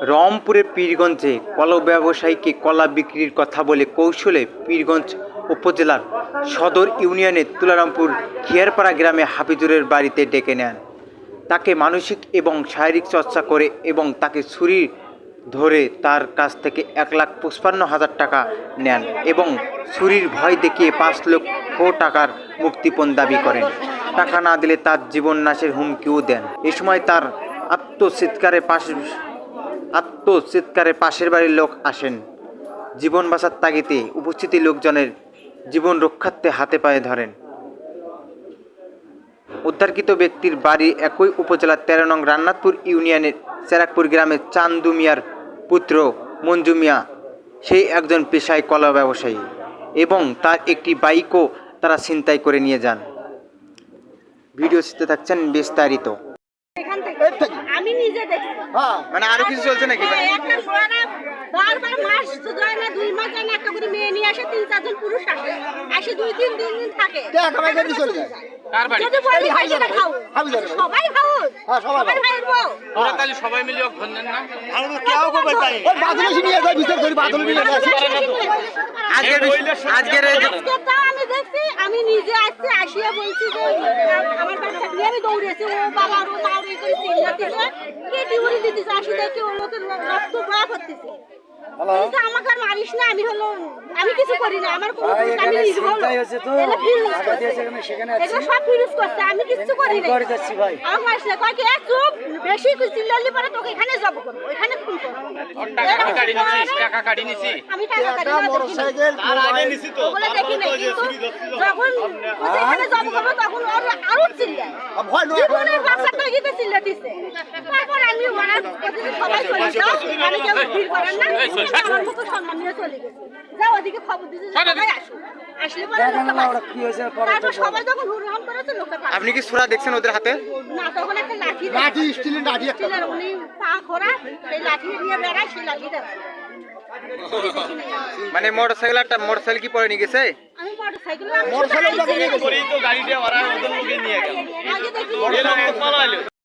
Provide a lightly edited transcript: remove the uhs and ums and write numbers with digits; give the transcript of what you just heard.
রংপুরের পীরগঞ্জে কলা ব্যবসায়ীকে কলা বিক্রির কথা বলে কৌশলে পীরগঞ্জ উপজেলার সদর ইউনিয়নের তুলারামপুর খিয়ারপাড়া গ্রামে হাফিজুরের বাড়িতে ডেকে নেন। তাকে মানসিক এবং শারীরিক চর্চা করে এবং তাকে ছুরি ধরে তার কাছ থেকে 1,55,000 টাকা নেন এবং ছুরির ভয় দেখিয়ে 5 লক্ষ টাকার মুক্তিপণ দাবি করেন। টাকা না দিলে তার জীবন নাশের হুমকিও দেন। এ সময় তার আত্মচিৎকারে পাশের বাড়ির লোক আসেন। জীবন বাঁচার তাগিদে উপস্থিত লোকজনের জীবন রক্ষার্থে হাতে পায়ে ধরেন। উদ্ধারকৃত ব্যক্তির বাড়ি একই উপজেলার 13 নং রান্নাথপুর ইউনিয়নের চেরাকপুর গ্রামের চান্দু মিয়ার পুত্র মঞ্জু মিয়া। সেই একজন পেশায় কলা ব্যবসায়ী এবং তার একটি বাইকও তারা ছিনতাই করে নিয়ে যান। ভিডিওতে থাকছেন বিস্তারিত। আমি নিজে দেখি মানে আরো কিছু চলছে নাকি? একটা বারবার মাস যায় না, 2 মাস যায় না, একটা করে মেয়ে নিয়ে আসে, 3-4 জন পুরুষ আসে, 2-3 দিন থাকে। চলে যায়। যদি বলি খাইছে খাও, সবাই খাও, সবাই খাইবো। ওরা তাহলে সবাই মিলে ঘন্নেন না? আমরা কেউ করবে তাই ওই বাদলসি নিয়ে যায় বিচার করি, বাদলসি নিয়ে যায়। আজকের আজকেটা আমি দেখছি, আমি নিজে আসছি, আসিয়া বলছি যে আমার বাচ্চা নিয়ে আমি দৌড়েছি, ও বাবা ও মা ওই করে চিল্লাতেছে, কেটে উড়ে দিতেছে, আসি দেখি ও লোকের রক্ত বয়া করতেছে। বলছে আমাকে আর মারিস না, আমি কিছু করি না, আমার কোনো আমি নির্ভর এটা সব ফিরুজ করছে, আমি কিছু করি না। আমার মারিস না, কয় কি চুপ, বেশি চিল্লালি পরে তোকে এখানে যাবো, ওইখানে ফোন করবো। টাকা কাটি নিছি। আমি টাকা কাটি না, ওগুলো দেখি না, কিন্তু যখন ওখানে যাবো করবো তখন ওর আরো চিল্লায়, জীবনের বাচ্চাটা গিয়ে চিল্লা দিচ্ছে। তারপর আমি ওনার সবাই চলে যাও, আমি কেউ ভিড় করেন না, আমার মতো সম্মান নিয়ে চলে গেছে। যাও ওদিকে খবর দিতে সবাই আসো, আসলে পরে তারপর সবাই যখন হুড়হাম করেছে লোকে। আপনি কি সুরা দেখছেন ওদের হাতে? না, তখন একটা লাঠি স্টিলের লাঠি একটা উনি পা খোরা, সেই লাঠি নিয়ে বেড়ায়, সেই লাঠি দেয়। মানে মোটরসাইকেল কি পরে নিয়ে গেছে? আমি মোটরসাইকেল গাড়িটা ওরা ওদের লোকে নিয়ে গেল। আগে দেখি